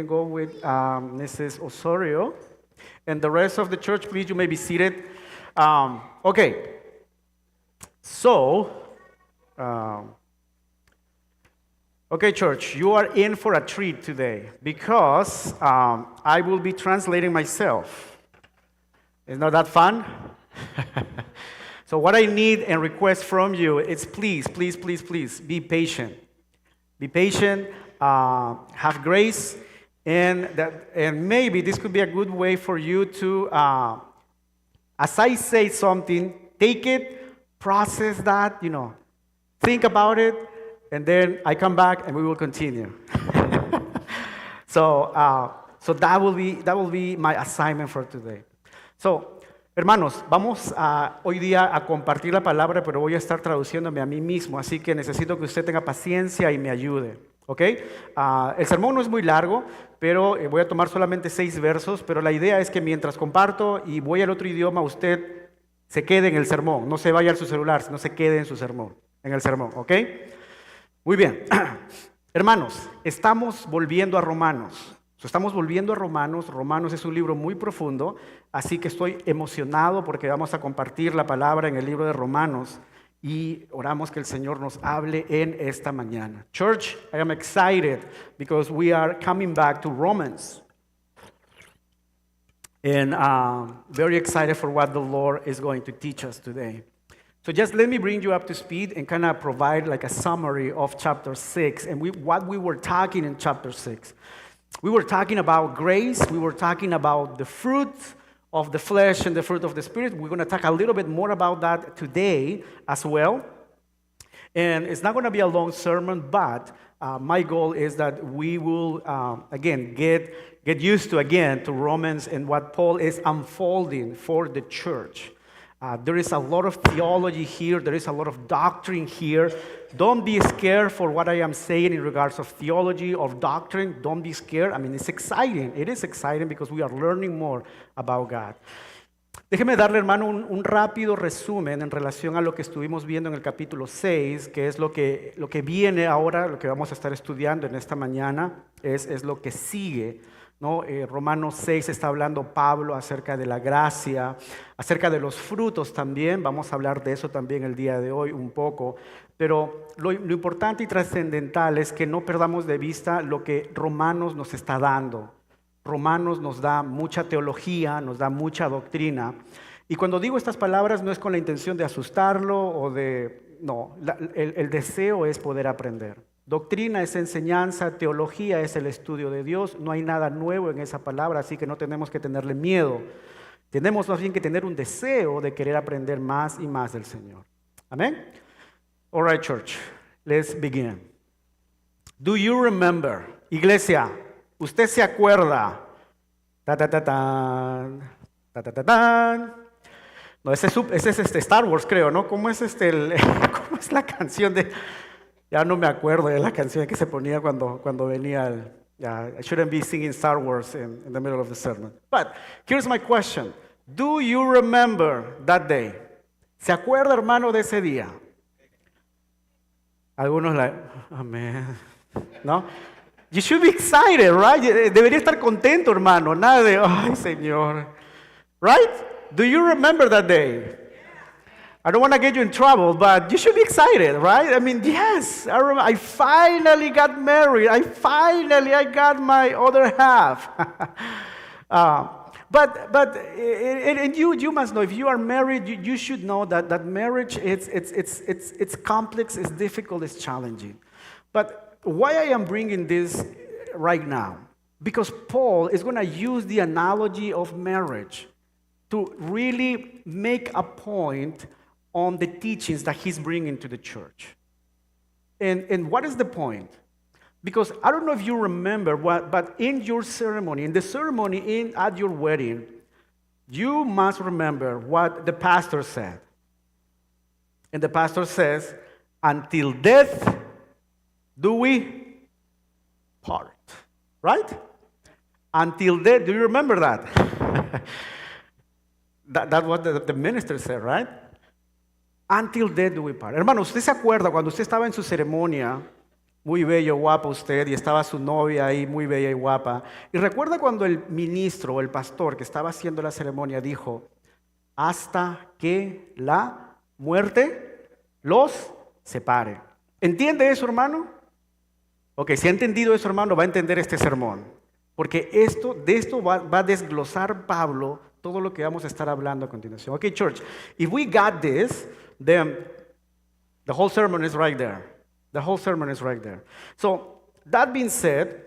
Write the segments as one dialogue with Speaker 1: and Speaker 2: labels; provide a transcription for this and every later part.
Speaker 1: Go with Mrs. Osorio. And the rest of the church, please, you may be seated. Okay, so, um, okay, church, you are in for a treat today because I will be translating myself. Isn't that fun? So what I need and request from you is please, please, please, please be patient. Be patient, have grace, and maybe this could be a good way for you to, as I say something, take it, process that, think about it, and then I come back and we will continue. So that will be my assignment for today. So, hermanos, vamos hoy día a compartir la palabra, pero voy a estar traduciéndome a mí mismo, así que necesito que usted tenga paciencia y me ayude, ¿ok? El sermón no es muy largo, pero voy a tomar solamente 6 versos, pero la idea es que mientras comparto y voy al otro idioma, usted se quede en el sermón, no se vaya a su celular, sino se quede en su sermón, en el sermón, ¿ok? Muy bien. Hermanos, estamos volviendo a Romanos. Estamos volviendo a Romanos. Romanos es un libro muy profundo, así que estoy emocionado porque vamos a compartir la palabra en el libro de Romanos y oramos que el Señor nos hable en esta mañana. Church, I am excited because we are coming back to Romans. And very excited for what the Lord is going to teach us today. So just let me bring you up to speed and kind of provide like a summary of chapter 6 and what we were talking in chapter 6. We were talking about grace. We were talking about the fruit of the flesh and the fruit of the Spirit. We're going to talk a little bit more about that today as well. And it's not going to be a long sermon, but my goal is that we will, again, get used to Romans and what Paul is unfolding for the church. There is a lot of theology here. There is a lot of doctrine here. Don't be scared for what I am saying in regards of theology, of doctrine. Don't be scared. I mean, it's exciting. It is exciting because we are learning more about God. Déjeme darle, hermano, un rápido resumen en relación a lo que estuvimos viendo en el capítulo 6, que es lo que viene ahora, lo que vamos a estar estudiando en esta mañana, es lo que sigue. ¿No? Romanos 6 está hablando Pablo acerca de la gracia, acerca de los frutos también, vamos a hablar de eso también el día de hoy un poco, pero lo importante y trascendental es que no perdamos de vista lo que Romanos nos está dando. Romanos nos da mucha teología, nos da mucha doctrina, y cuando digo estas palabras no es con la intención de asustarlo o no, el deseo es poder aprender. Doctrina es enseñanza, teología es el estudio de Dios, no hay nada nuevo en esa palabra, así que no tenemos que tenerle miedo. Tenemos más bien que tener un deseo de querer aprender más y más del Señor. Amén. All right, church, let's begin. Do you remember, iglesia, usted se acuerda? Ta ta ta tan, ta ta ta tan. No, ese es Star Wars, creo, ¿no? ¿Cómo es cómo es la canción de? Ya no me acuerdo de la canción que se ponía cuando venía I shouldn't be singing Star Wars in the middle of the sermon. But here's my question. Do you remember that day? ¿Se acuerda, hermano, de ese día? Algunos amén. ¿No? You should be excited, right? Debería estar contento, hermano. Nada de, ay, Señor. Right? Do you remember that day? I don't want to get you in trouble, but you should be excited, right? I mean, yes, I remember, I finally got married. I got my other half. But you must know, if you are married, you should know that marriage, it's complex, it's difficult, it's challenging. But why I am bringing this right now? Because Paul is going to use the analogy of marriage to really make a point on the teachings that he's bringing to the church. And what is the point? Because I don't know if you remember, but in your ceremony, in the ceremony at your wedding, you must remember what the pastor said. And the pastor says, until death do we part. Right? Until death, do you remember that? That's what the minister said, right? Until death do we part. Hermano, ¿usted se acuerda cuando usted estaba en su ceremonia muy bello, guapo usted, y estaba su novia ahí, muy bella y guapa. Y recuerda cuando el ministro o el pastor que estaba haciendo la ceremonia dijo, hasta que la muerte los separe. ¿Entiende eso, hermano? Ok, si ha entendido eso, hermano, va a entender este sermón. Porque de esto va a desglosar Pablo todo lo que vamos a estar hablando a continuación. Ok, church, if we got this, then the whole sermon is right there. The whole sermon is right there. So, that being said,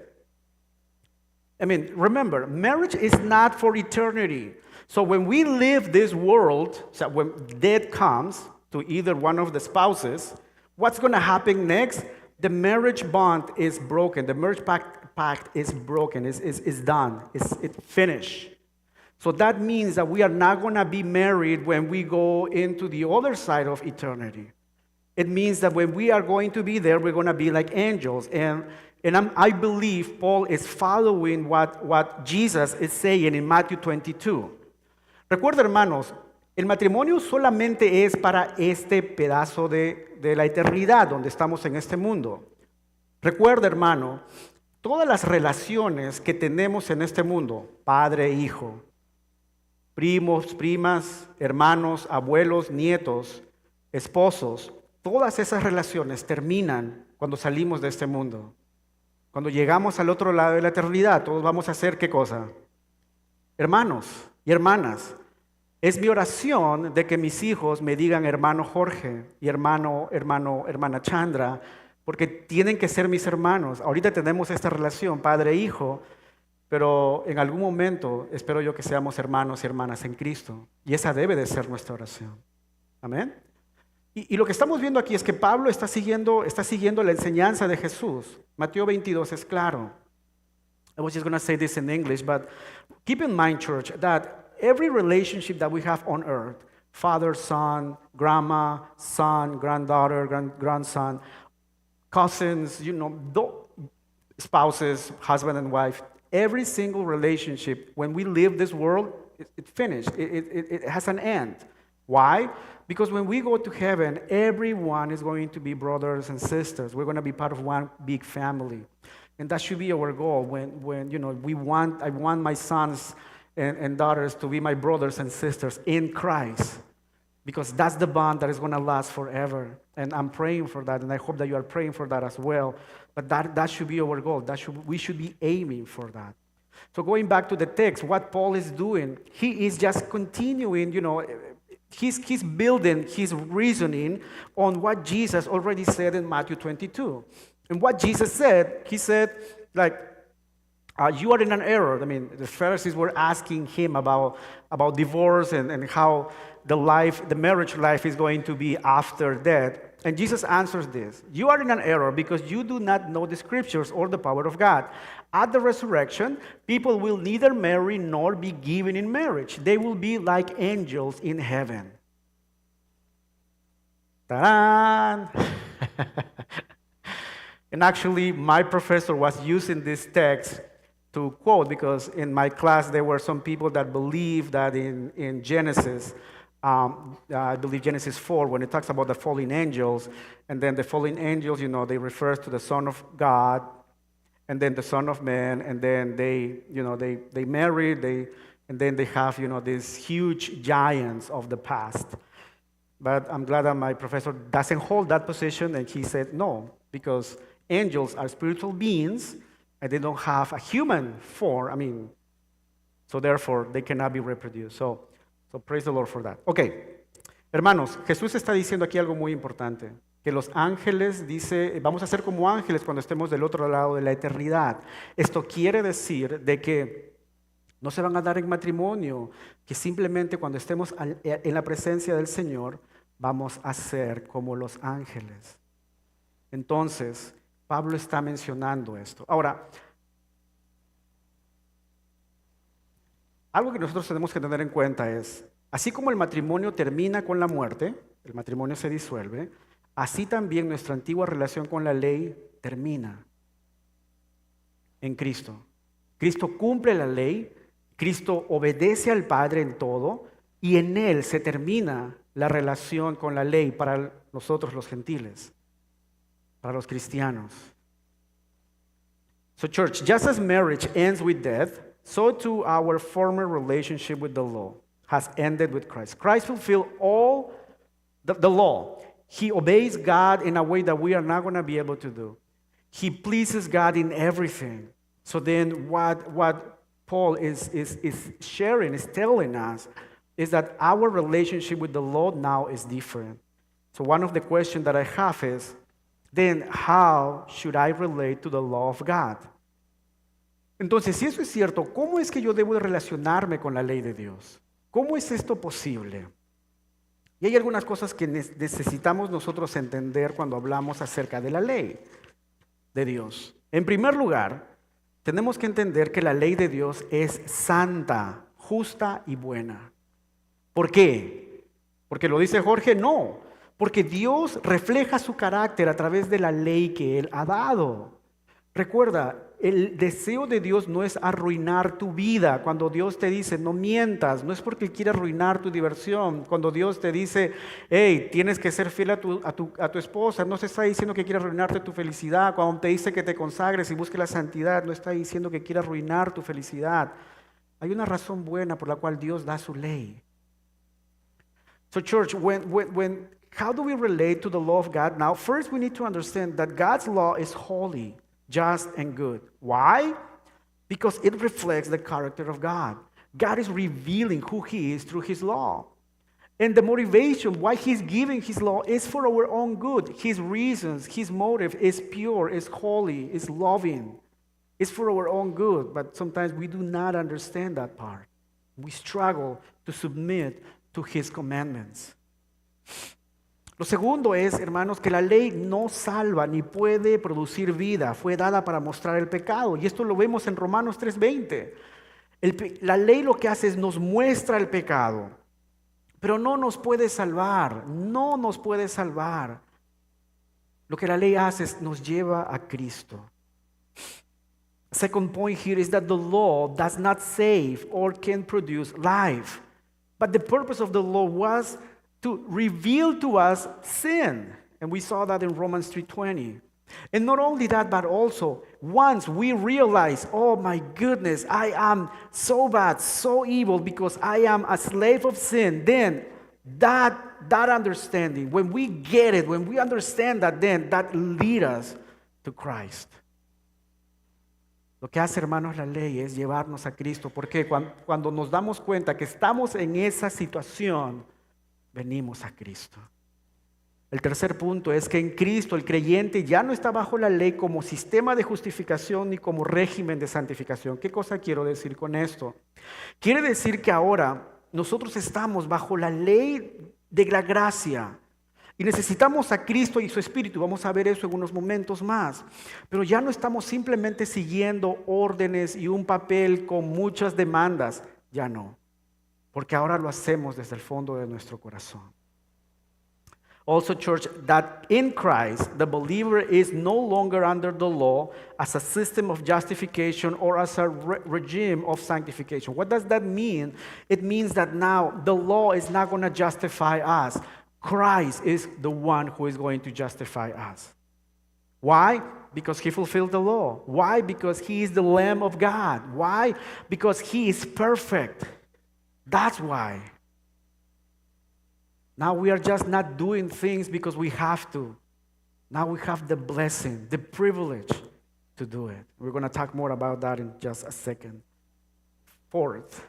Speaker 1: remember, marriage is not for eternity. So when we leave this world, so when death comes to either one of the spouses, what's going to happen next? The marriage bond is broken. The marriage pact is broken, is done, it's finished. So that means that we are not going to be married when we go into the other side of eternity. It means that when we are going to be there, we're going to be like angels. And I believe Paul is following what Jesus is saying in Matthew 22. Recuerda, hermanos, el matrimonio solamente es para este pedazo de la eternidad donde estamos en este mundo. Recuerda, hermano, todas las relaciones que tenemos en este mundo, padre, hijo, primos, primas, hermanos, abuelos, nietos, esposos, todas esas relaciones terminan cuando salimos de este mundo. Cuando llegamos al otro lado de la eternidad, todos vamos a hacer ¿qué cosa? Hermanos y hermanas. Es mi oración de que mis hijos me digan hermano Jorge y hermana Chandra, porque tienen que ser mis hermanos. Ahorita tenemos esta relación padre-hijo, pero en algún momento espero yo que seamos hermanos y hermanas en Cristo. Y esa debe de ser nuestra oración. Amén. Y lo que estamos viendo aquí es que Pablo está siguiendo la enseñanza de Jesús. Mateo 22 es claro. I was just going to say this in English, but keep in mind, church, that every relationship that we have on earth, father, son, grandma, son, granddaughter, grandson, cousins, spouses, husband and wife, every single relationship, when we leave this world, it's finished. It has an end. Why? Because when we go to heaven, everyone is going to be brothers and sisters. We're going to be part of one big family. And that should be our goal. I want my sons and daughters to be my brothers and sisters in Christ. Because that's the bond that is going to last forever. And I'm praying for that, and I hope that you are praying for that as well. But that should be our goal. We should be aiming for that. So going back to the text, what Paul is doing, he is just continuing, he's building his reasoning on what Jesus already said in Matthew 22. And what Jesus said, he said, you are in an error. The Pharisees were asking him about divorce and how the marriage life is going to be after death. And Jesus answers this. You are in an error because you do not know the scriptures or the power of God. At the resurrection, people will neither marry nor be given in marriage. They will be like angels in heaven. Ta-da! And actually, my professor was using this text to quote, because in my class there were some people that believe that in Genesis, I believe Genesis 4, when it talks about the fallen angels, and then the fallen angels, they refer to the Son of God, and then the Son of Man, and then they marry, and then they have, these huge giants of the past. But I'm glad that my professor doesn't hold that position, and he said no, because angels are spiritual beings, and they don't have a human form. So therefore, they cannot be reproduced. So praise the Lord for that. Ok, hermanos, Jesús está diciendo aquí algo muy importante. Que los ángeles, dice, vamos a ser como ángeles cuando estemos del otro lado de la eternidad. Esto quiere decir de que no se van a dar en matrimonio, que simplemente cuando estemos en la presencia del Señor, vamos a ser como los ángeles. Entonces, Pablo está mencionando esto. Ahora, algo que nosotros tenemos que tener en cuenta es, así como el matrimonio termina con la muerte, el matrimonio se disuelve, así también nuestra antigua relación con la ley termina en Cristo. Cristo cumple la ley, Cristo obedece al Padre en todo, y en Él se termina la relación con la ley para nosotros los gentiles, para los cristianos. So church, just as marriage ends with death, so too our former relationship with the law has ended with Christ. Christ fulfilled all the law. He obeys God in a way that we are not going to be able to do. He pleases God in everything. So then what Paul is sharing, is telling us, is that our relationship with the law now is different. So one of the questions that I have is, then how should I relate to the law of God? Entonces, si eso es cierto, ¿cómo es que yo debo de relacionarme con la ley de Dios? ¿Cómo es esto posible? Y hay algunas cosas que necesitamos nosotros entender cuando hablamos acerca de la ley de Dios. En primer lugar, tenemos que entender que la ley de Dios es santa, justa y buena. ¿Por qué? ¿Porque lo dice Jorge? No, porque Dios refleja su carácter a través de la ley que Él ha dado. Recuerda, el deseo de Dios no es arruinar tu vida. Cuando Dios te dice, no mientas, no es porque Él quiere arruinar tu diversión. Cuando Dios te dice, hey, tienes que ser fiel a tu esposa, no se está diciendo que quiere arruinarte tu felicidad. Cuando te dice que te consagres y busques la santidad, no está diciendo que quiere arruinar tu felicidad. Hay una razón buena por la cual Dios da su ley. So church, how do we relate to the law of God? Now, first we need to understand that God's law is holy, just and good. Why? Because it reflects the character of God. God is revealing who He is through His law. And the motivation why He's giving His law is for our own good. His reasons, His motive is pure, is holy, is loving. It's for our own good, but sometimes we do not understand that part. We struggle to submit to His commandments. Lo segundo es, hermanos, que la ley no salva ni puede producir vida. Fue dada para mostrar el pecado. Y esto lo vemos en Romanos 3:20. La ley lo que hace es nos muestra el pecado, pero no nos puede salvar. No nos puede salvar. Lo que la ley hace es nos lleva a Cristo. Second point here is that the law does not save or can produce life. But the purpose of the law was to reveal to us sin. And we saw that in Romans 3:20. And not only that, but also once we realize, oh my goodness, I am so bad, so evil because I am a slave of sin, then that understanding, when we get it, when we understand that, then that leads us to Christ. Lo que hace, hermanos, la ley es llevarnos a Cristo. Porque cuando nos damos cuenta que estamos en esa situación, venimos a Cristo. El tercer punto es que en Cristo el creyente ya no está bajo la ley como sistema de justificación ni como régimen de santificación. ¿Qué cosa quiero decir con esto? Quiere decir que ahora nosotros estamos bajo la ley de la gracia. Y necesitamos a Cristo y su Espíritu. Vamos a ver eso en unos momentos más. Pero ya no estamos simplemente siguiendo órdenes y un papel con muchas demandas. Ya no. Porque ahora lo hacemos desde el fondo de nuestro corazón. Also, church, that in Christ, the believer is no longer under the law as a system of justification or as a regime of sanctification. What does that mean? It means that now the law is not going to justify us. Christ is the one who is going to justify us. Why? Because He fulfilled the law. Why? Because He is the Lamb of God. Why? Because He is perfect. That's why. Now we are just not doing things because we have to. Now we have the blessing, the privilege to do it. We're going to talk more about that in just a second. Fourth,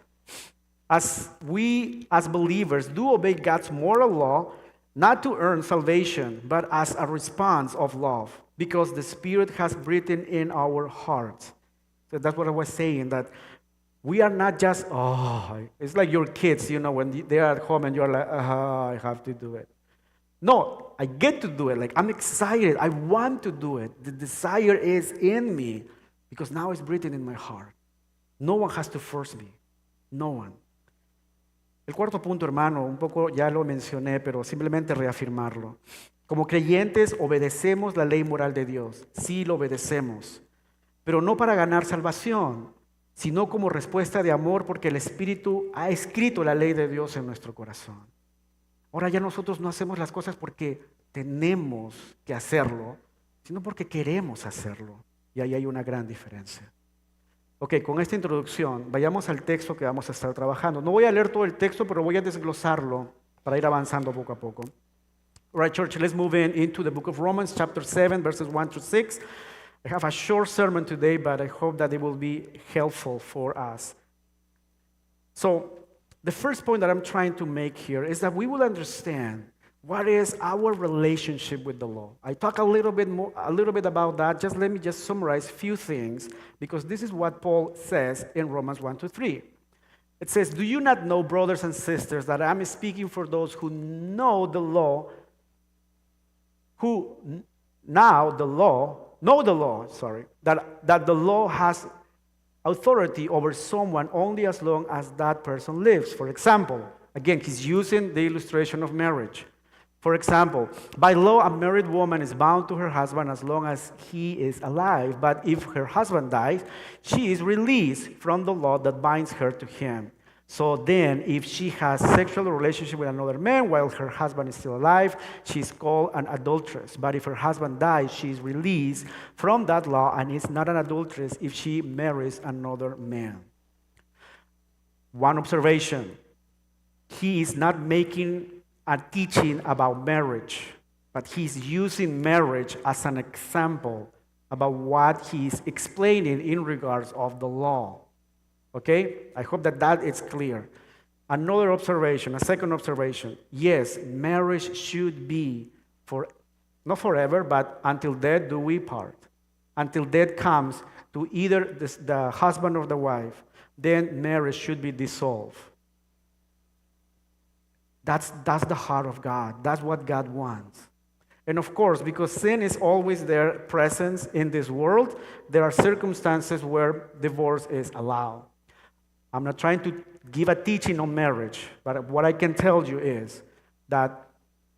Speaker 1: as we as believers do obey God's moral law, not to earn salvation, but as a response of love, because the Spirit has breathed in our hearts. So that's what I was saying, that we are not just, it's like your kids, when they are at home and you're like, I have to do it. No, I get to do it. Like, I'm excited. I want to do it. The desire is in me because now it's breathing in my heart. No one has to force me. No one. El cuarto punto, hermano, un poco ya lo mencioné, pero simplemente reafirmarlo. Como creyentes obedecemos la ley moral de Dios. Sí, lo obedecemos. Pero no para ganar salvación, sino como respuesta de amor porque el Espíritu ha escrito la ley de Dios en nuestro corazón. Ahora ya nosotros no hacemos las cosas porque tenemos que hacerlo, sino porque queremos hacerlo. Y ahí hay una gran diferencia. Ok, con esta introducción, vayamos al texto que vamos a estar trabajando. No voy a leer todo el texto, pero voy a desglosarlo para ir avanzando poco a poco. All right, church, let's move into the book of Romans, chapter 7, verses 1 through 6. I have a short sermon today, but I hope that it will be helpful for us. So, the first point that I'm trying to make here is that we will understand what is our relationship with the law. I talk a little bit about that. Let me summarize a few things, because this is what Paul says in Romans 1 to 3. It says, "Do you not know, brothers and sisters, that I'm speaking for those who know the law, that the law has authority over someone only as long as that person lives." For example, again, he's using the illustration of marriage. For example, by law, a married woman is bound to her husband as long as he is alive. But if her husband dies, she is released from the law that binds her to him. So then, if she has sexual relationship with another man while her husband is still alive, she is called an adulteress. But if her husband dies, she is released from that law and is not an adulteress if she marries another man. One observation: he is not making a teaching about marriage, but he's using marriage as an example about what he's explaining in regards of the law. Okay? I hope that is clear. Another observation, a second observation: yes, marriage should be not forever, but until death do we part. Until death comes to either the husband or the wife, then marriage should be dissolved. That's the heart of God. That's what God wants. And of course, because sin is always there, present in this world, there are circumstances where divorce is allowed. I'm not trying to give a teaching on marriage, but what I can tell you is that,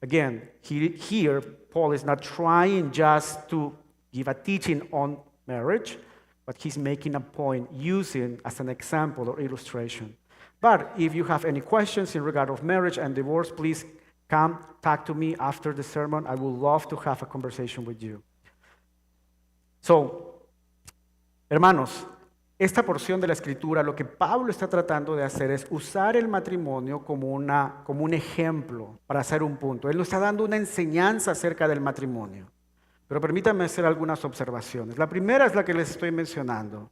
Speaker 1: again, here Paul is not trying just to give a teaching on marriage, but he's making a point using as an example or illustration. But if you have any questions in regard of marriage and divorce, please come talk to me after the sermon. I would love to have a conversation with you. So, hermanos, esta porción de la Escritura, lo que Pablo está tratando de hacer es usar el matrimonio como un ejemplo para hacer un punto. Él nos está dando una enseñanza acerca del matrimonio. Pero permítanme hacer algunas observaciones. La primera es la que les estoy mencionando.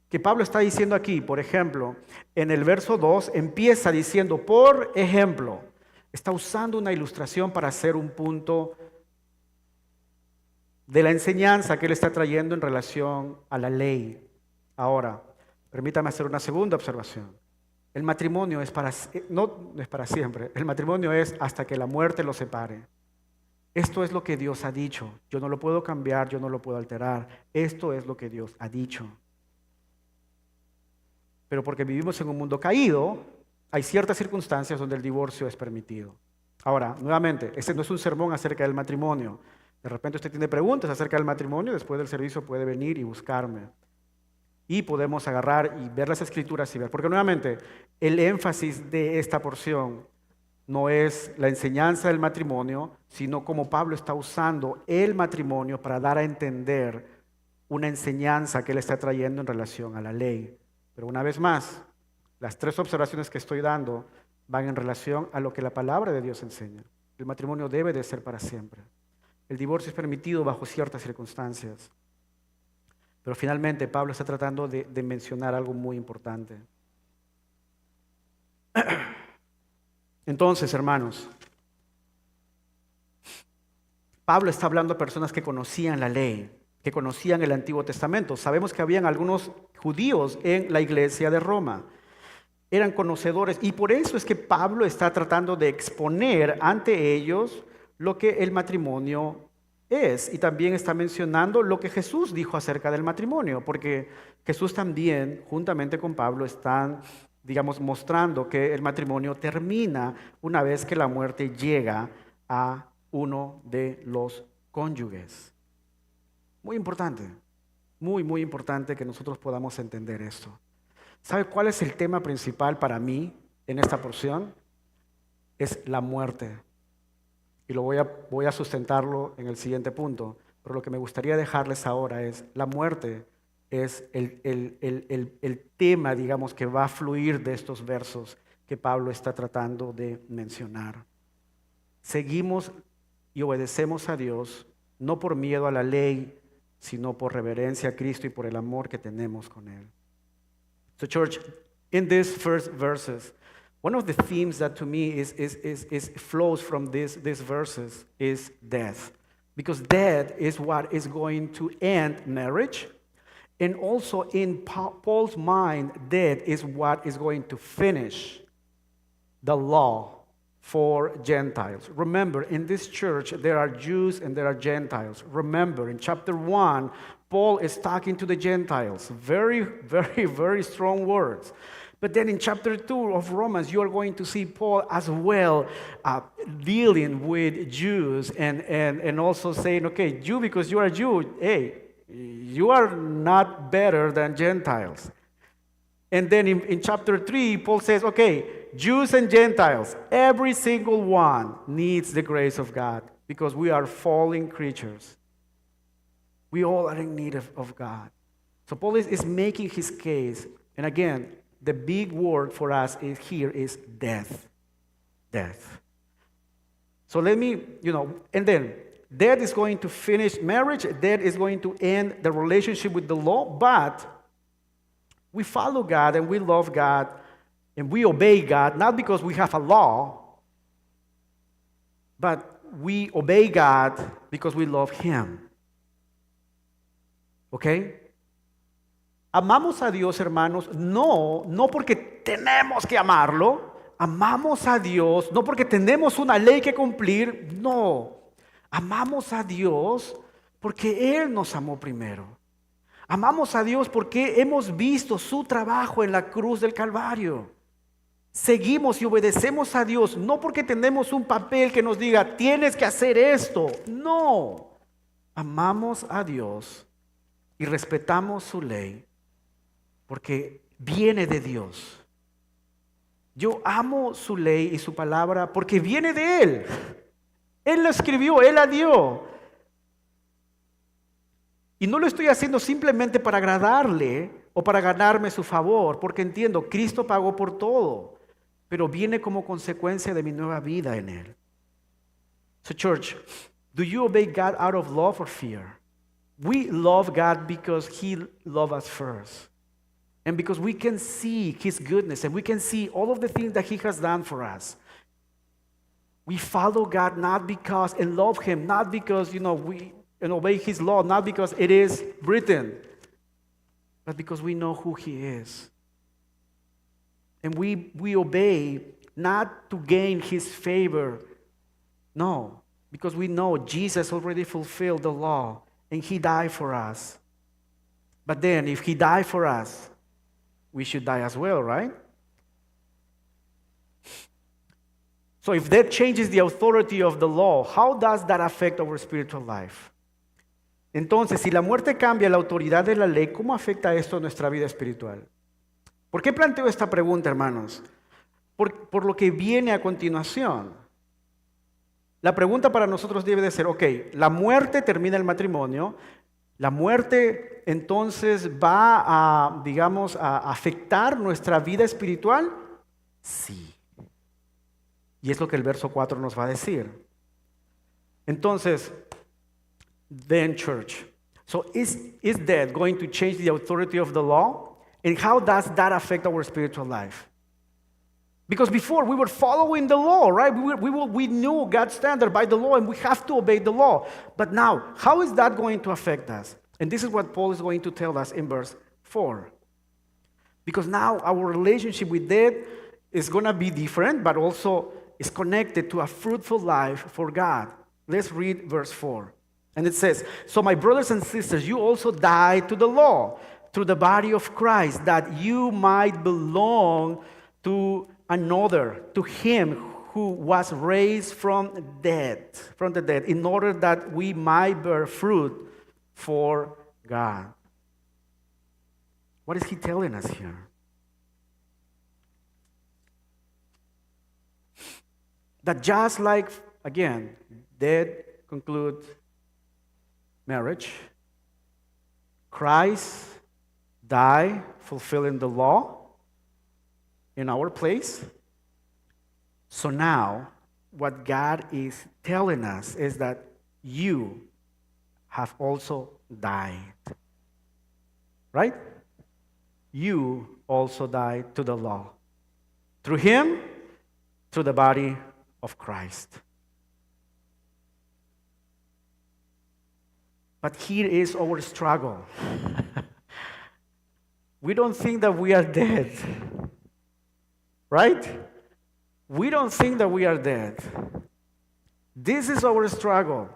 Speaker 1: Que Pablo está diciendo aquí, por ejemplo, en el verso 2, empieza diciendo, por ejemplo, está usando una ilustración para hacer un punto de la enseñanza que él está trayendo en relación a la ley. Ahora, permítame hacer una segunda observación. El matrimonio no es para siempre, el matrimonio es hasta que la muerte los separe. Esto es lo que Dios ha dicho. Yo no lo puedo cambiar, yo no lo puedo alterar. Esto es lo que Dios ha dicho. Pero porque vivimos en un mundo caído, hay ciertas circunstancias donde el divorcio es permitido. Ahora, nuevamente, este no es un sermón acerca del matrimonio. De repente usted tiene preguntas acerca del matrimonio, después del servicio puede venir y buscarme. Y podemos agarrar y ver las escrituras y ver. Porque nuevamente, el énfasis de esta porción no es la enseñanza del matrimonio, sino como Pablo está usando el matrimonio para dar a entender una enseñanza que él está trayendo en relación a la ley. Pero una vez más, las tres observaciones que estoy dando van en relación a lo que la palabra de Dios enseña. El matrimonio debe de ser para siempre. El divorcio es permitido bajo ciertas circunstancias. Pero finalmente Pablo está tratando de mencionar algo muy importante. Entonces, hermanos, Pablo está hablando a personas que conocían la ley, que conocían el Antiguo Testamento. Sabemos que habían algunos judíos en la iglesia de Roma. Eran conocedores y por eso es que Pablo está tratando de exponer ante ellos lo que el matrimonio es. Y también está mencionando lo que Jesús dijo acerca del matrimonio, porque Jesús también, juntamente con Pablo, están, mostrando que el matrimonio termina una vez que la muerte llega a uno de los cónyuges. Muy importante, muy, muy importante que nosotros podamos entender esto. ¿Sabe cuál es el tema principal para mí en esta porción? Es la muerte. Y voy a sustentarlo en el siguiente punto. pero lo que me gustaría dejarles ahora es la muerte es el tema, digamos, que va a fluir de estos versos que Pablo está tratando de mencionar. Seguimos y obedecemos a Dios, no por miedo a la ley, sino por reverencia a Cristo y por el amor que tenemos con Él. So church, in these first verses, one of the themes that to me is flows from these verses is death. Because death is what is going to end marriage. And also in Paul's mind, death is what is going to finish the law for Gentiles. Remember, in this church, there are Jews and there are Gentiles. Remember, in chapter 1, Paul is talking to the Gentiles. Very, very, very strong words. But then in chapter 2 of Romans, you are going to see Paul as well dealing with Jews and also saying, okay, Jew, because you are a Jew, hey, you are not better than Gentiles. And then in chapter 3, Paul says, okay, Jews and Gentiles, every single one needs the grace of God because we are fallen creatures. We all are in need of God. So Paul is making his case. And again, the big word for us here is death. Death. So let me, and then death is going to finish marriage. Death is going to end the relationship with the law. But we follow God and we love God and we obey God, not because we have a law, but we obey God because we love Him. ¿Ok? Amamos a Dios, hermanos, no porque tenemos que amarlo. Amamos a Dios no porque tenemos una ley que cumplir. No. Amamos a Dios porque Él nos amó primero. Amamos a Dios porque hemos visto su trabajo en la cruz del Calvario. Seguimos y obedecemos a Dios, no porque tenemos un papel que nos diga, tienes que hacer esto. No. Amamos a Dios y respetamos su ley porque viene de Dios. Yo amo su ley y su palabra porque viene de Él. Él la escribió, Él la dio. Y no lo estoy haciendo simplemente para agradarle o para ganarme su favor, porque entiendo, Cristo pagó por todo, pero viene como consecuencia de mi nueva vida en Él. So church, do you obey God out of love or fear? We love God because He loved us first. And because we can see His goodness and we can see all of the things that He has done for us. We follow God not because and love Him, not because, we and obey His law, not because it is written, but because we know who He is. And we obey not to gain His favor, no, because we know Jesus already fulfilled the law and He died for us. But then if He died for us, we should die as well, right? So if that changes the authority of the law, how does that affect our spiritual life? Entonces, si la muerte cambia la autoridad de la ley, ¿cómo afecta esto a nuestra vida espiritual? ¿Por qué planteo esta pregunta, hermanos? Por lo que viene a continuación. La pregunta para nosotros debe de ser, ok, la muerte termina el matrimonio, la muerte entonces va a afectar nuestra vida espiritual. Sí. Y es lo que el verso 4 nos va a decir. Entonces, then church. So is death going to change the authority of the law? And how does that affect our spiritual life? Because before we were following the law, right? We knew God's standard by the law and we have to obey the law. But now, how is that going to affect us? And this is what Paul is going to tell us in verse 4. Because now our relationship with death is going to be different, but also is connected to a fruitful life for God. Let's read verse 4. And it says, so my brothers and sisters, you also died to the law through the body of Christ, that you might belong to another, to Him who was raised from the dead, in order that we might bear fruit for God. What is he telling us here? That just like, again, death concludes marriage. Christ died fulfilling the law in our place. So now, what God is telling us is that you have also died. Right? You also died to the law. Through Him, through the body of Christ. But here is our struggle. We don't think that we are dead. Right? We don't think that we are dead. This is our struggle.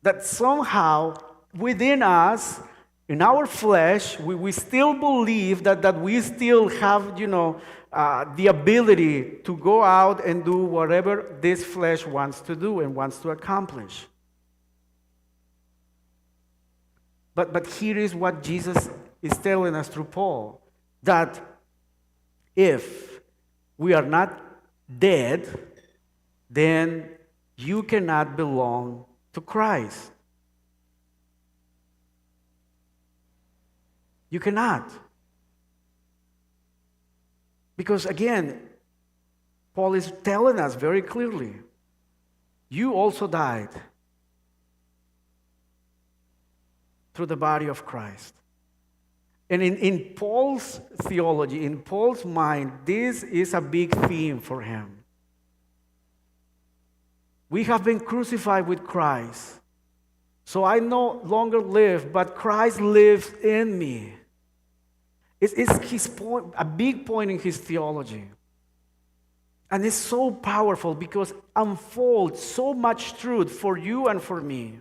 Speaker 1: That somehow within us, in our flesh, we still believe that we still have, the ability to go out and do whatever this flesh wants to do and wants to accomplish. But here is what Jesus is telling us through Paul, that if we are not dead, then you cannot belong to Christ. You cannot. Because again, Paul is telling us very clearly, you also died through the body of Christ. And in Paul's theology, in Paul's mind, this is a big theme for him. We have been crucified with Christ. So I no longer live, but Christ lives in me. It's his point, a big point in his theology. And it's so powerful because it unfolds so much truth for you and for me.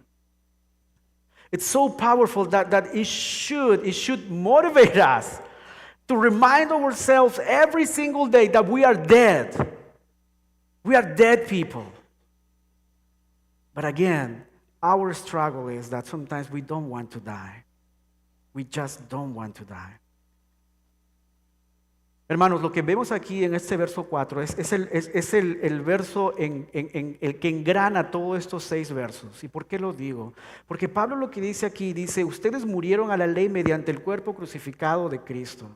Speaker 1: It's so powerful that it should motivate us to remind ourselves every single day that we are dead. We are dead people. But again, our struggle is that sometimes we don't want to die. We just don't want to die. Hermanos, lo que vemos aquí en este verso 4 es el verso en el que engrana todos estos 6 versos. ¿Y por qué lo digo? Porque Pablo lo que dice aquí, dice, ustedes murieron a la ley mediante el cuerpo crucificado de Cristo.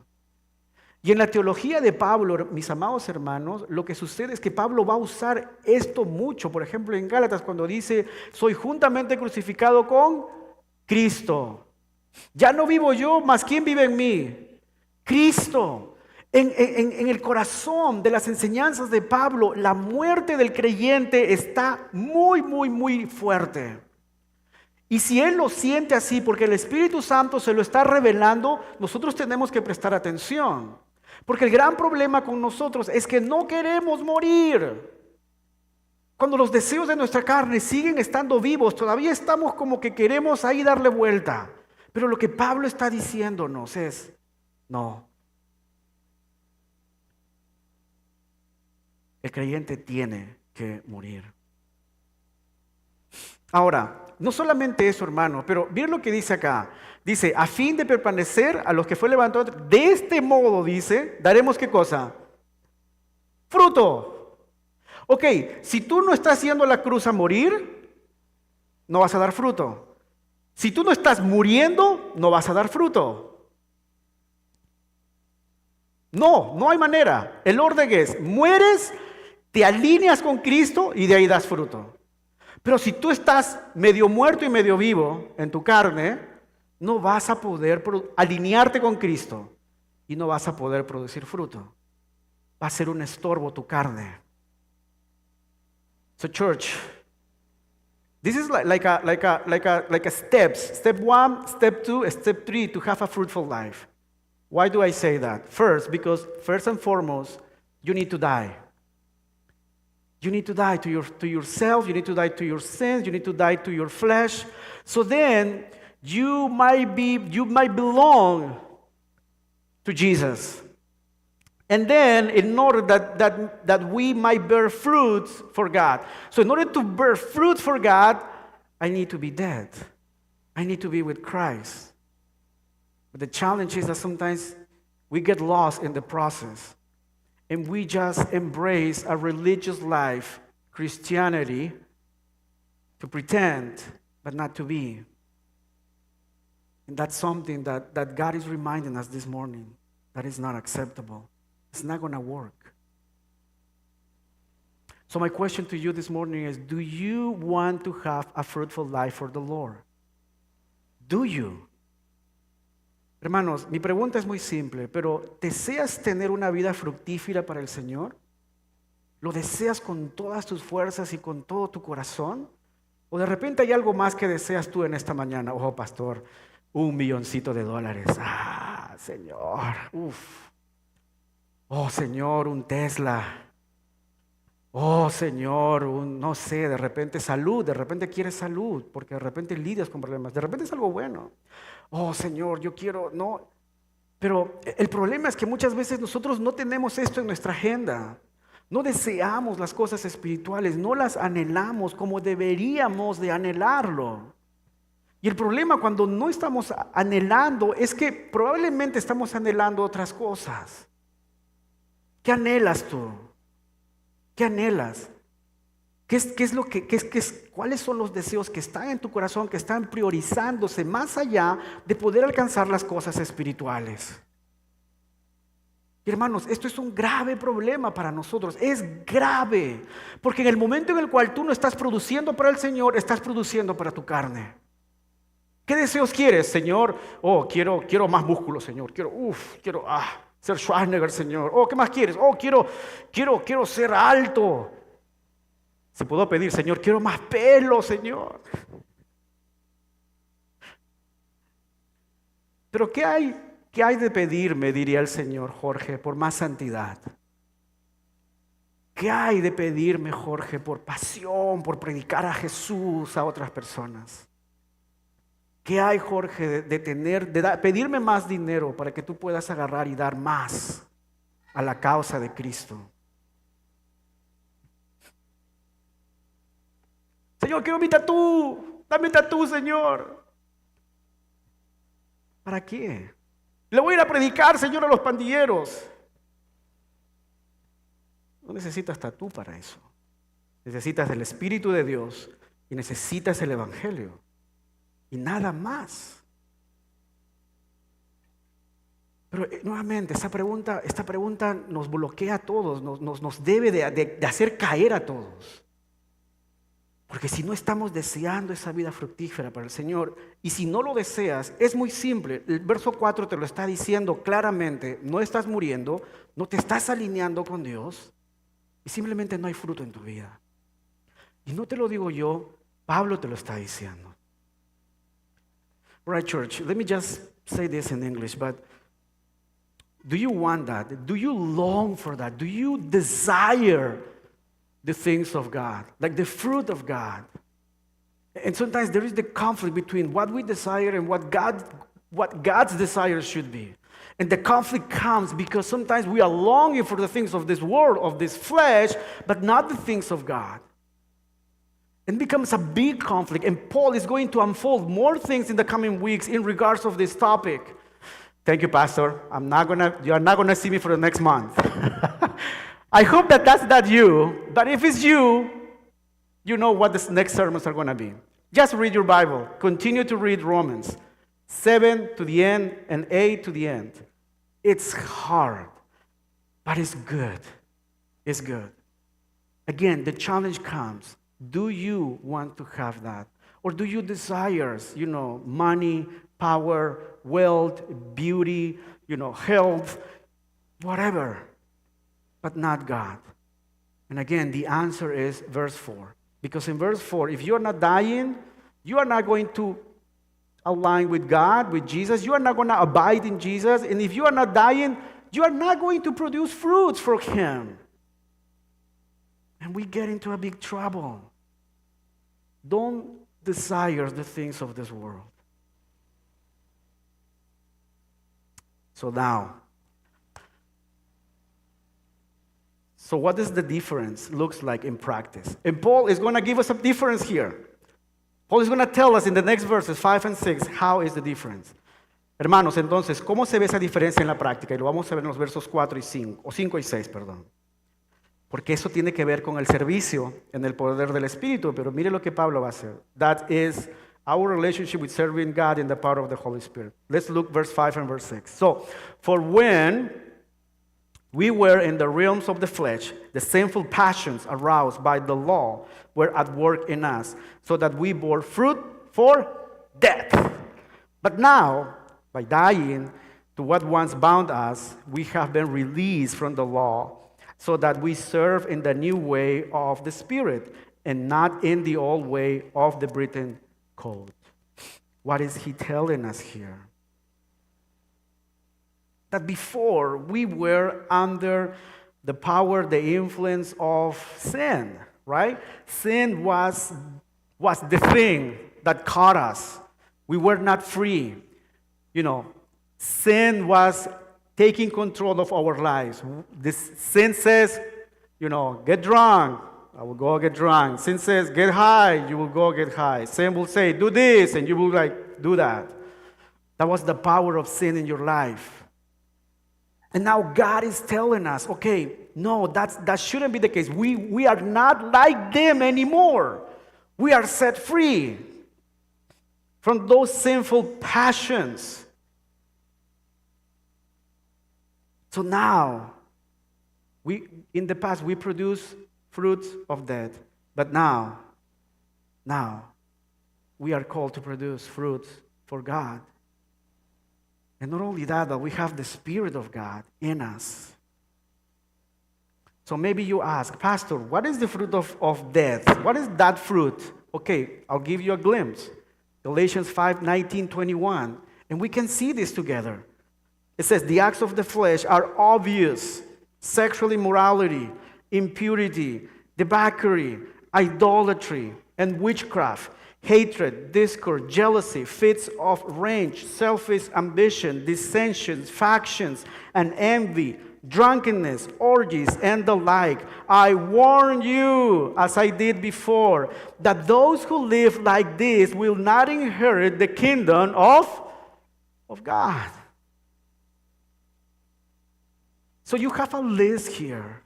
Speaker 1: Y en la teología de Pablo, mis amados hermanos, lo que sucede es que Pablo va a usar esto mucho. Por ejemplo, en Gálatas cuando dice, soy juntamente crucificado con Cristo. Ya no vivo yo, mas ¿quién vive en mí? Cristo. En el corazón de las enseñanzas de Pablo, la muerte del creyente está muy, muy, muy fuerte. Y si él lo siente así, porque el Espíritu Santo se lo está revelando, nosotros tenemos que prestar atención. Porque el gran problema con nosotros es que no queremos morir. Cuando los deseos de nuestra carne siguen estando vivos, todavía estamos como que queremos ahí darle vuelta. Pero lo que Pablo está diciéndonos es, no. El creyente tiene que morir. Ahora, no solamente eso, hermano, pero miren lo que dice acá. Dice, a fin de permanecer a los que fue levantado, de este modo, dice, daremos ¿qué cosa? Fruto. Ok, si tú no estás yendo a la cruz a morir, no vas a dar fruto. Si tú no estás muriendo, no vas a dar fruto. No hay manera. El orden es, mueres, te alineas con Cristo y de ahí das fruto. Pero si tú estás medio muerto y medio vivo en tu carne, no vas a poder alinearte con Cristo y no vas a poder producir fruto. Va a ser un estorbo tu carne. So church, this is like a steps. Step 1, step 2, step 3 to have a fruitful life. Why do I say that? First, because first and foremost, you need to die. You need to die to yourself. You need to die to your sins. You need to die to your flesh. So then you might belong to Jesus. And then in order that we might bear fruits for God. So in order to bear fruit for God, I need to be dead. I need to be with Christ. But the challenge is that sometimes we get lost in the process. And we just embrace a religious life, Christianity, to pretend, but not to be. And that's something that God is reminding us this morning that is not acceptable. It's not going to work. So my question to you this morning is, do you want to have a fruitful life for the Lord? Do you? Hermanos, mi pregunta es muy simple, pero ¿deseas tener una vida fructífera para el Señor? ¿Lo deseas con todas tus fuerzas y con todo tu corazón? ¿O de repente hay algo más que deseas tú en esta mañana? Oh, pastor, $1,000,000. Ah, Señor, uf. Oh, Señor, un Tesla. Oh, Señor, no sé, de repente salud, de repente quieres salud, porque de repente lidias con problemas, de repente es algo bueno. Oh, Señor, yo quiero, no. Pero el problema es que muchas veces nosotros no tenemos esto en nuestra agenda. No deseamos las cosas espirituales, no las anhelamos como deberíamos de anhelarlo. Y el problema cuando no estamos anhelando es que probablemente estamos anhelando otras cosas. ¿Qué anhelas tú? ¿Qué anhelas? ¿Cuáles son los deseos que están en tu corazón, que están priorizándose más allá de poder alcanzar las cosas espirituales? Y hermanos, esto es un grave problema para nosotros. Es grave, porque en el momento en el cual tú no estás produciendo para el Señor, estás produciendo para tu carne. ¿Qué deseos quieres, Señor? Oh, quiero más músculo, Señor. Quiero ser Schwarzenegger, Señor. Oh, ¿qué más quieres? Oh, quiero ser alto. Se puedo pedir, Señor, quiero más pelo, Señor. Pero ¿qué hay de pedirme, diría el Señor, Jorge, por más santidad? ¿Qué hay de pedirme, Jorge, por pasión, por predicar a Jesús a otras personas? ¿Qué hay, Jorge, de pedirme más dinero para que tú puedas agarrar y dar más a la causa de Cristo? Señor, quiero mi tatú. Dame tatú, Señor. ¿Para qué? Le voy a ir a predicar, Señor, a los pandilleros. No necesitas tatú para eso. Necesitas el Espíritu de Dios y necesitas el Evangelio. Y nada más. Pero nuevamente, esta pregunta nos bloquea a todos, nos debe de hacer caer a todos. Porque si no estamos deseando esa vida fructífera para el Señor, y si no lo deseas, es muy simple. El verso 4 te lo está diciendo claramente. No estás muriendo, no te estás alineando con Dios, y simplemente no hay fruto en tu vida. Y no te lo digo yo, Pablo te lo está diciendo. All right, church, let me just say this in English, but do you want that? Do you long for that? Do you desire the things of God, like the fruit of God? And sometimes there is the conflict between what we desire and what God's desire should be. And the conflict comes because sometimes we are longing for the things of this world, of this flesh, but not the things of God. It becomes a big conflict, and Paul is going to unfold more things in the coming weeks in regards of this topic. Thank you, Pastor. You are not gonna see me for the next month. I hope that's not you, but if it's you, you know what the next sermons are gonna be. Just read your Bible. Continue to read Romans 7 to the end and 8 to the end. It's hard, but it's good. It's good. Again, the challenge comes. Do you want to have that? Or do you desire, money, power, wealth, beauty, health, whatever, but not God? And again, the answer is verse 4. Because in verse 4, if you're not dying, you are not going to align with God, with Jesus. You are not going to abide in Jesus. And if you are not dying, you are not going to produce fruits for Him. And we get into a big trouble. Don't desire the things of this world. So what does the difference looks like in practice? And Paul is going to give us a difference here. Paul is going to tell us in the next verses 5 and 6 how is the difference. Hermanos, entonces, ¿cómo se ve esa diferencia en la práctica? Y lo vamos a ver en los versos 4 y 5, o 5 y 6, perdón. Porque eso tiene que ver con el servicio en el poder del Espíritu. Pero mire lo que Pablo va a hacer. That is our relationship with serving God in the power of the Holy Spirit. Let's look verse 5 and verse 6. So, for when we were in the realms of the flesh, the sinful passions aroused by the law were at work in us, so that we bore fruit for death. But now, by dying to what once bound us, we have been released from the law, so that we serve in the new way of the Spirit, and not in the old way of the written code. What is he telling us here? That before we were under the power, the influence of sin, right? Sin was the thing that caught us. We were not free. Sin was taking control of our lives. This sin says, get drunk. I will go get drunk. Sin says, get high. You will go get high. Sin will say, do this, and you will do that. That was the power of sin in your life. And now God is telling us, okay, no, that shouldn't be the case. We are not like them anymore. We are set free from those sinful passions. So now, in the past, we produce fruits of death. But now, we are called to produce fruits for God. And not only that, but we have the Spirit of God in us. So maybe you ask, Pastor, what is the fruit of death? What is that fruit? Okay, I'll give you a glimpse. Galatians 5:19-21. And we can see this together. It says, the acts of the flesh are obvious: sexual immorality, impurity, debauchery, idolatry, and witchcraft, hatred, discord, jealousy, fits of rage, selfish ambition, dissensions, factions, and envy, drunkenness, orgies, and the like. I warn you, as I did before, that those who live like this will not inherit the kingdom of God. So you have a list here.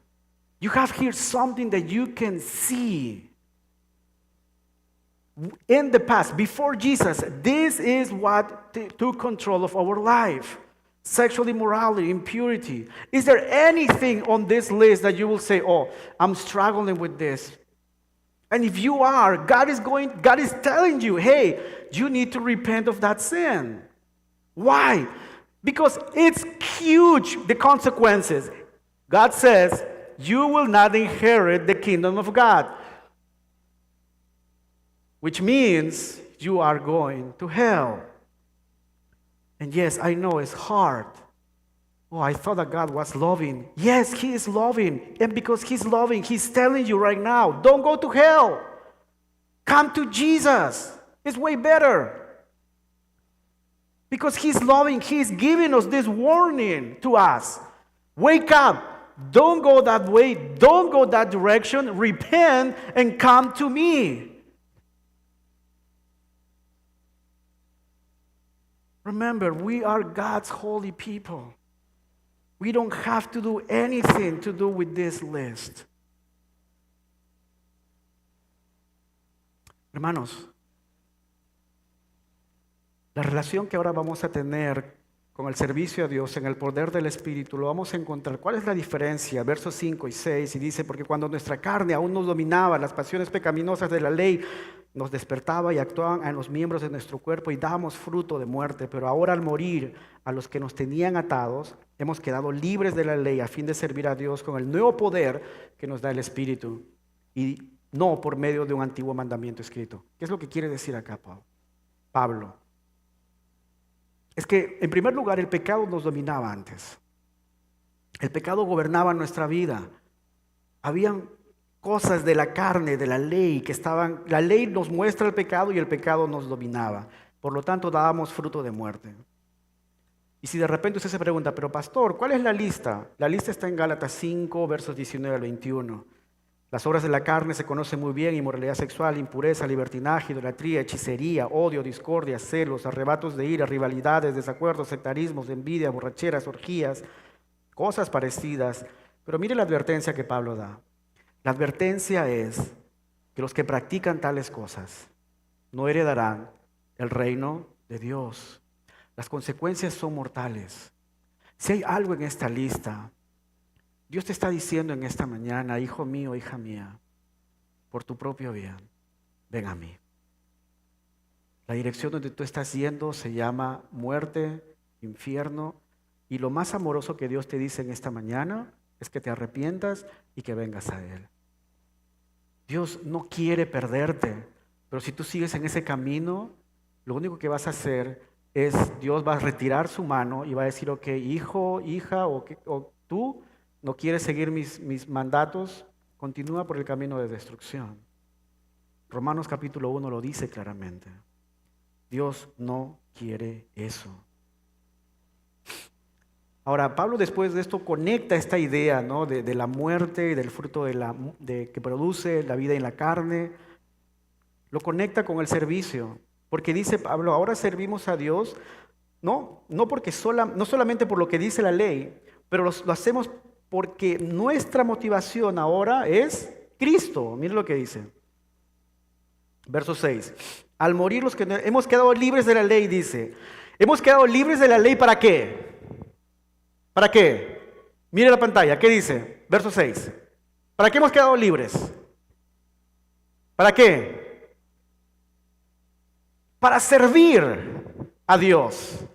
Speaker 1: You have here something that you can see. In the past, before Jesus, this is what took control of our life. Sexual immorality, impurity. Is there anything on this list that you will say, oh, I'm struggling with this? And if you are, God is telling you, hey, you need to repent of that sin. Why? Because it's huge, the consequences. God says, you will not inherit the kingdom of God. Which means you are going to hell. And yes, I know it's hard. Oh, I thought that God was loving. Yes, He is loving. And because He's loving, He's telling you right now, don't go to hell. Come to Jesus. It's way better. Because He's loving, He's giving us this warning to us. Wake up. Don't go that way. Don't go that direction. Repent and come to me. Remember, we are God's holy people. We don't have to do anything to do with this list. Hermanos, la relación que ahora vamos a tener con el servicio a Dios en el poder del Espíritu, lo vamos a encontrar. ¿Cuál es la diferencia? Versos 5 y 6, y dice, porque cuando nuestra carne aún nos dominaba, las pasiones pecaminosas de la ley nos despertaba y actuaban en los miembros de nuestro cuerpo y dábamos fruto de muerte. Pero ahora, al morir a los que nos tenían atados, hemos quedado libres de la ley a fin de servir a Dios con el nuevo poder que nos da el Espíritu, y no por medio de un antiguo mandamiento escrito. ¿Qué es lo que quiere decir acá Pablo? Es que, en primer lugar, el pecado nos dominaba antes. El pecado gobernaba nuestra vida. Habían cosas de la carne, de la ley, que estaban. La ley nos muestra el pecado y el pecado nos dominaba. Por lo tanto, dábamos fruto de muerte. Y si de repente usted se pregunta, pero pastor, ¿cuál es la lista? La lista está en Gálatas 5, versos 19 al 21. Las obras de la carne se conocen muy bien: inmoralidad sexual, impureza, libertinaje, idolatría, hechicería, odio, discordia, celos, arrebatos de ira, rivalidades, desacuerdos, sectarismos, envidia, borracheras, orgías, cosas parecidas. Pero mire la advertencia que Pablo da. La advertencia es que los que practican tales cosas no heredarán el reino de Dios. Las consecuencias son mortales. Si hay algo en esta lista, Dios te está diciendo en esta mañana, hijo mío, hija mía, por tu propio bien, ven a mí. La dirección donde tú estás yendo se llama muerte, infierno, y lo más amoroso que Dios te dice en esta mañana es que te arrepientas y que vengas a Él. Dios no quiere perderte, pero si tú sigues en ese camino, lo único que vas a hacer es, Dios va a retirar su mano y va a decir, ok, hijo, hija, o tú no quieres seguir mis mandatos, continúa por el camino de destrucción. Romanos capítulo 1 lo dice claramente. Dios no quiere eso. Ahora, Pablo después de esto conecta esta idea, ¿no? de la muerte y del fruto que produce la vida en la carne. Lo conecta con el servicio. Porque dice Pablo, ahora servimos a Dios, no porque no solamente por lo que dice la ley, pero lo hacemos porque nuestra motivación ahora es Cristo. Miren lo que dice. Verso 6. Al morir los que hemos quedado libres de la ley, dice. Hemos quedado libres de la ley ¿para qué? ¿Para qué? Mire la pantalla, ¿qué dice? Verso 6. ¿Para qué hemos quedado libres? ¿Para qué? Para servir a Dios.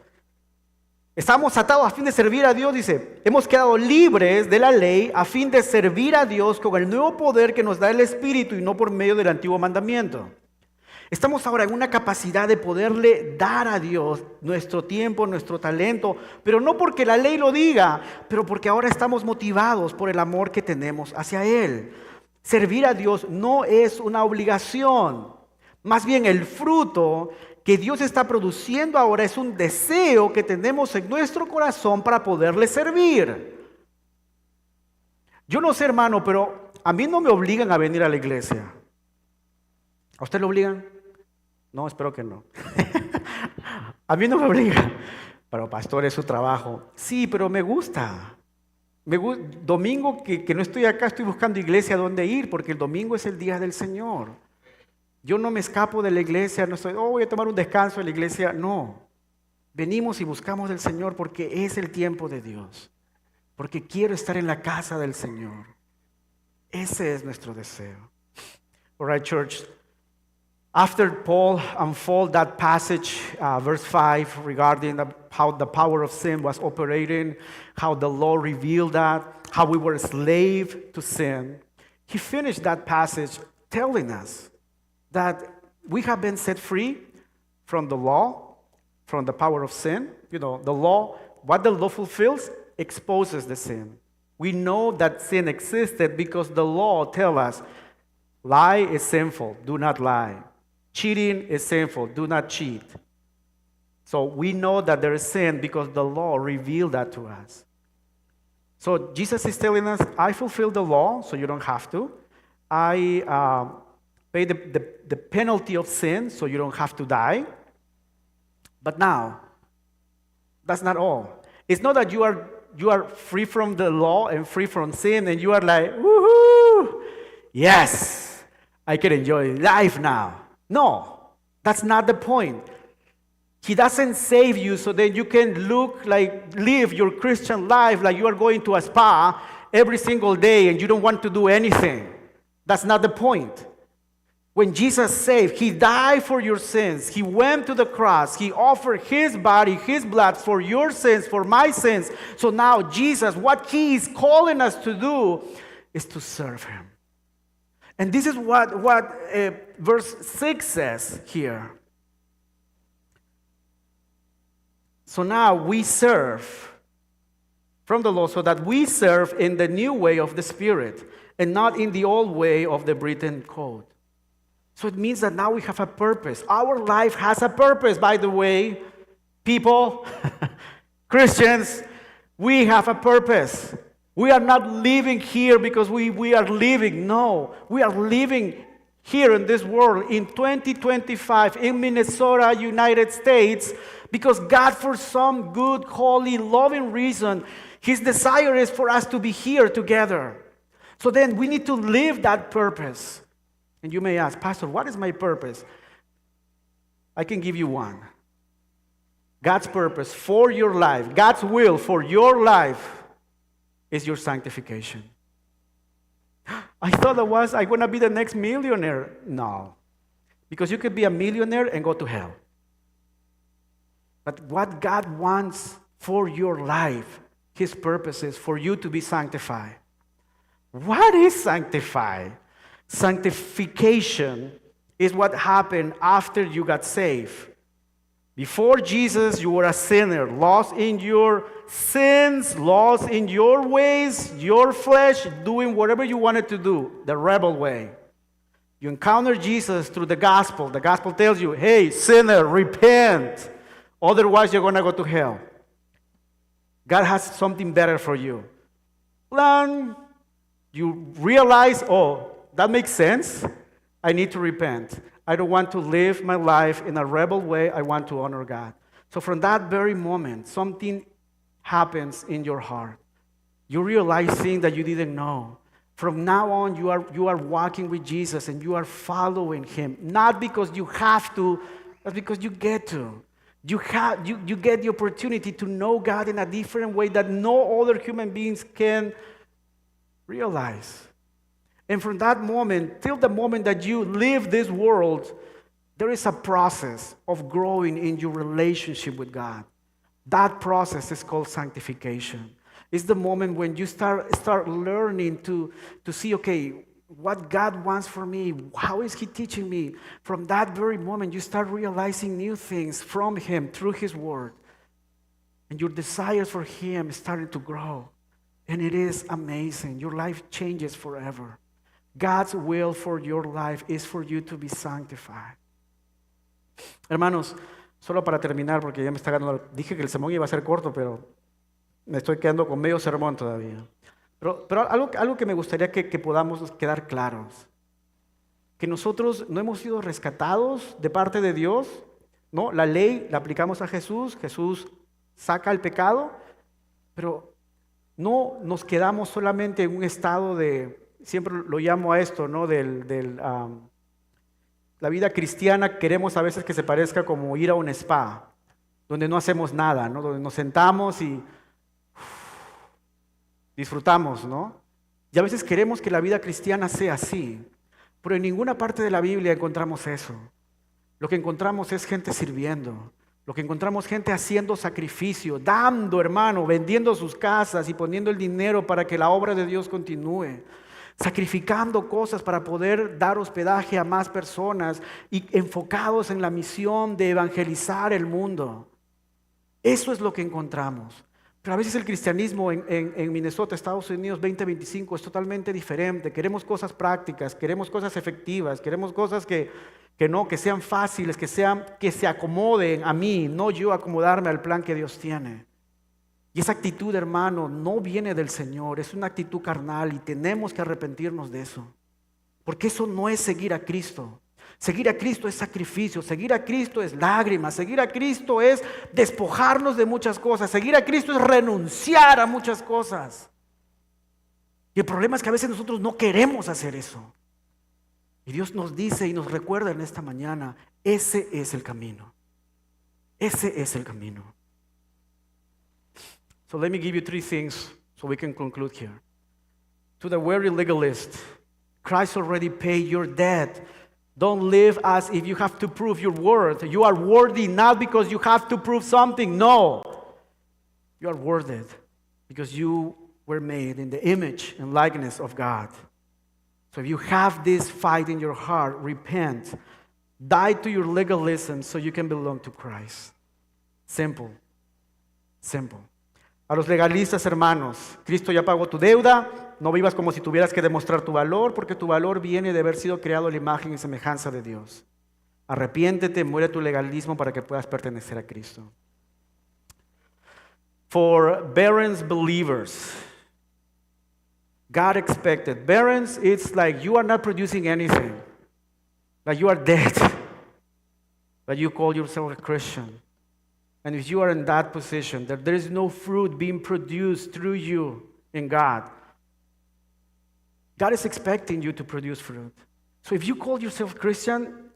Speaker 1: Estamos atados a fin de servir a Dios, dice. Hemos quedado libres de la ley a fin de servir a Dios con el nuevo poder que nos da el Espíritu y no por medio del antiguo mandamiento. Estamos ahora en una capacidad de poderle dar a Dios nuestro tiempo, nuestro talento, pero no porque la ley lo diga, pero porque ahora estamos motivados por el amor que tenemos hacia Él. Servir a Dios no es una obligación, más bien el fruto que Dios está produciendo ahora es un deseo que tenemos en nuestro corazón para poderle servir. Yo no sé, hermano, pero a mí no me obligan a venir a la iglesia. ¿A usted lo obligan? No, espero que no. A mí no me obligan. Pero pastor, es su trabajo. Sí, pero me gusta. Domingo que no estoy acá, estoy buscando iglesia donde ir, porque el domingo es el día del Señor. Yo no me escapo de la iglesia, no estoy, voy a tomar un descanso en la iglesia. No. Venimos y buscamos del Señor porque es el tiempo de Dios. Porque quiero estar en la casa del Señor. Ese es nuestro deseo. All right, church. After Paul unfolded that passage, verse 5, regarding how the power of sin was operating, how the law revealed that, how we were a slave to sin, he finished that passage telling us that we have been set free from the law, from the power of sin. You know, the law, what the law fulfills, exposes the sin. We know that sin existed because the law tells us, lie is sinful, do not lie. Cheating is sinful, do not cheat. So we know that there is sin because the law revealed that to us. So Jesus is telling us, I fulfilled the law, so you don't have to. I pay the penalty of sin, so you don't have to die. But now, that's not all. It's not that you are free from the law and free from sin, and you are like, woohoo, yes, I can enjoy life now. No, that's not the point. He doesn't save you so that you can live your Christian life like you are going to a spa every single day and you don't want to do anything. That's not the point. When Jesus saved, He died for your sins. He went to the cross. He offered His body, His blood for your sins, for my sins. So now Jesus, what He is calling us to do is to serve Him. And this is what verse 6 says here. So now we serve from the law so that we serve in the new way of the Spirit and not in the old way of the written code. So it means that now we have a purpose. Our life has a purpose, by the way. People, Christians, we have a purpose. We are not living here because we are living. No, we are living here in this world in 2025 in Minnesota, United States, because God, for some good, holy, loving reason, His desire is for us to be here together. So then we need to live that purpose. And you may ask, Pastor, what is my purpose? I can give you one. God's purpose for your life, God's will for your life is your sanctification. I thought I'm going to be the next millionaire. No. Because you could be a millionaire and go to hell. But what God wants for your life, His purpose is for you to be sanctified. What is sanctified? Sanctification is what happened after you got saved. Before Jesus, you were a sinner, lost in your sins, lost in your ways, your flesh, doing whatever you wanted to do, the rebel way. You encounter Jesus through the gospel. The gospel tells you, hey, sinner, repent. Otherwise, you're going to go to hell. God has something better for you. Then you realize, oh, that makes sense. I need to repent. I don't want to live my life in a rebel way. I want to honor God. So from that very moment, something happens in your heart. You realize things that you didn't know. From now on, you are walking with Jesus and you are following Him. Not because you have to, but because you get to. You get the opportunity to know God in a different way that no other human beings can realize. And from that moment, till the moment that you leave this world, there is a process of growing in your relationship with God. That process is called sanctification. It's the moment when you start learning to see, okay, what God wants for me, how is He teaching me? From that very moment, you start realizing new things from Him through His Word. And your desires for Him is starting to grow. And it is amazing. Your life changes forever. God's will for your life is for you to be sanctified. Hermanos, solo para terminar, porque ya me está ganando. Dije que el sermón iba a ser corto, pero me estoy quedando con medio sermón todavía. Pero algo que me gustaría que podamos quedar claros. Que nosotros no hemos sido rescatados de parte de Dios, ¿no? La ley la aplicamos a Jesús. Jesús saca el pecado, pero no nos quedamos solamente en un estado de... Siempre lo llamo a esto, ¿no? La vida cristiana queremos a veces que se parezca como ir a un spa, donde no hacemos nada, ¿no? Donde nos sentamos y disfrutamos, ¿no? Y a veces queremos que la vida cristiana sea así, pero en ninguna parte de la Biblia encontramos eso. Lo que encontramos es gente sirviendo. Lo que encontramos es gente haciendo sacrificio, dando, hermano, vendiendo sus casas y poniendo el dinero para que la obra de Dios continúe. Sacrificando cosas para poder dar hospedaje a más personas y enfocados en la misión de evangelizar el mundo. Eso es lo que encontramos. Pero a veces el cristianismo en Minnesota, Estados Unidos 2025 es totalmente diferente. Queremos cosas prácticas, queremos cosas efectivas, queremos cosas que sean fáciles, que se acomoden a mí, no yo acomodarme al plan que Dios tiene. Y esa actitud, hermano, no viene del Señor, es una actitud carnal y tenemos que arrepentirnos de eso. Porque eso no es seguir a Cristo. Seguir a Cristo es sacrificio, seguir a Cristo es lágrimas, seguir a Cristo es despojarnos de muchas cosas, seguir a Cristo es renunciar a muchas cosas. Y el problema es que a veces nosotros no queremos hacer eso. Y Dios nos dice y nos recuerda en esta mañana, ese es el camino. Ese es el camino. So let me give you 3 things so we can conclude here. To the weary legalist, Christ already paid your debt. Don't live as if you have to prove your worth. You are worthy not because you have to prove something. No. You are worthy because you were made in the image and likeness of God. So if you have this fight in your heart, repent. Die to your legalism so you can belong to Christ. Simple. Simple. A los legalistas, hermanos, Cristo ya pagó tu deuda, no vivas como si tuvieras que demostrar tu valor, porque tu valor viene de haber sido creado a la imagen y semejanza de Dios. Arrepiéntete, muere tu legalismo para que puedas pertenecer a Cristo. For barren believers, God expected. Barren, it's like you are not producing anything, like you are dead, but you call yourself a Christian. And if you are in that position, that there is no fruit being produced through you in God, God is expecting you to produce fruit. So if you call yourself Christian,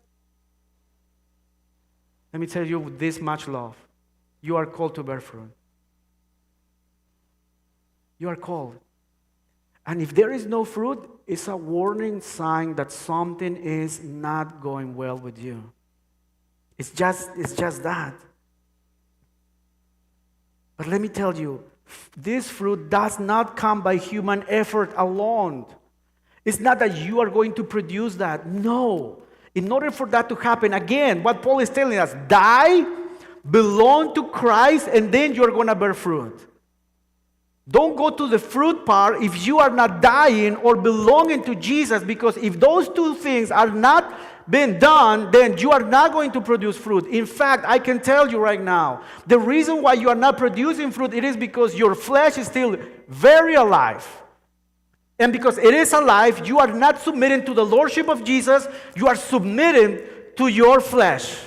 Speaker 1: Let me tell you with this much love, you are called to bear fruit. You are called. And if there is no fruit, it's a warning sign that something is not going well with you. It's just that. But let me tell you, this fruit does not come by human effort alone. It's not that you are going to produce that. No. In order for that to happen, again, what Paul is telling us, die, belong to Christ, and then you're going to bear fruit. Don't go to the fruit part if you are not dying or belonging to Jesus, because if those two things are not being done, then you are not going to produce fruit. In fact, I can tell you right now, the reason why you are not producing fruit, it is because your flesh is still very alive. And because it is alive, you are not submitting to the lordship of Jesus, you are submitting to your flesh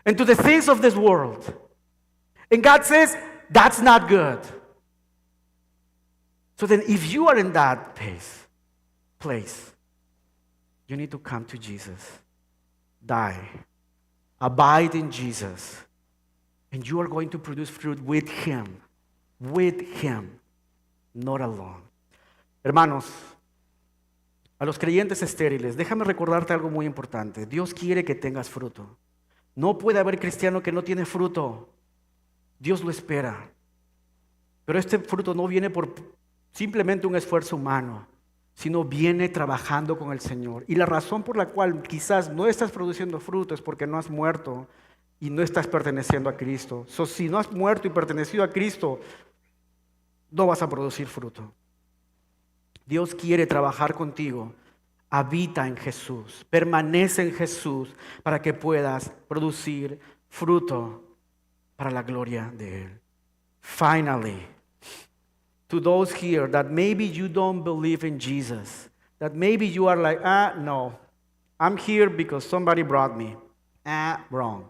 Speaker 1: and to the things of this world. And God says, that's not good. So then if you are in that place, you need to come to Jesus. Die. Abide in Jesus. And you are going to produce fruit with Him. With Him. Not alone. Hermanos, a los creyentes estériles, déjame recordarte algo muy importante. Dios quiere que tengas fruto. No puede haber cristiano que no tiene fruto. Dios lo espera. Pero este fruto no viene por simplemente un esfuerzo humano, sino viene trabajando con el Señor. Y la razón por la cual quizás no estás produciendo fruto es porque no has muerto y no estás perteneciendo a Cristo. Si no has muerto y pertenecido a Cristo, no vas a producir fruto. Dios quiere trabajar contigo. Habita en Jesús, permanece en Jesús para que puedas producir fruto para la gloria de Él. Finally, to those here that maybe you don't believe in Jesus, that maybe you are like, no, I'm here because somebody brought me. Wrong.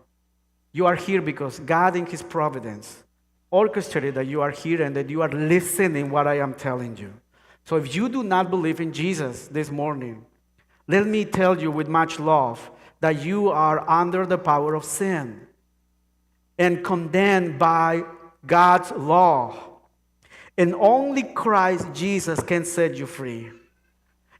Speaker 1: You are here because God in His providence orchestrated that you are here and that you are listening what I am telling you. So if you do not believe in Jesus this morning, let me tell you with much love that you are under the power of sin and condemned by God's law. And only Christ Jesus can set you free.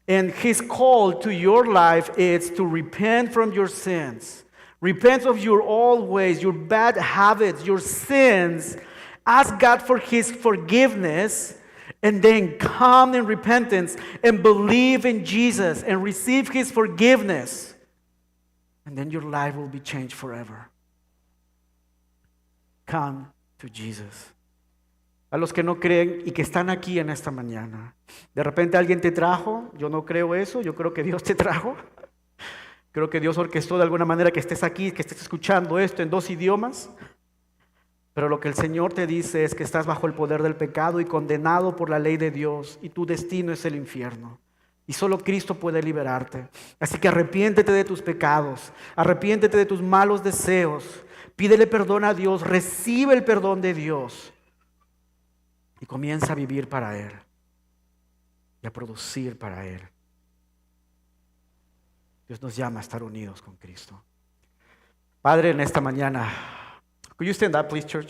Speaker 1: And His call to your life is to repent from your sins. Repent of your old ways, your bad habits, your sins. Ask God for His forgiveness. And then come in repentance and believe in Jesus and receive His forgiveness. And then your life will be changed forever. Come to Jesus. A los que no creen y que están aquí en esta mañana. De repente alguien te trajo, yo no creo eso, yo creo que Dios te trajo. Creo que Dios orquestó de alguna manera que estés aquí, que estés escuchando esto en 2 idiomas. Pero lo que el Señor te dice es que estás bajo el poder del pecado y condenado por la ley de Dios y tu destino es el infierno. Y solo Cristo puede liberarte. Así que arrepiéntete de tus pecados, arrepiéntete de tus malos deseos, pídele perdón a Dios, recibe el perdón de Dios y comienza a vivir para Él y a producir para Él. Dios nos llama a estar unidos con Cristo. Padre, en esta mañana, could you stand up, please, church?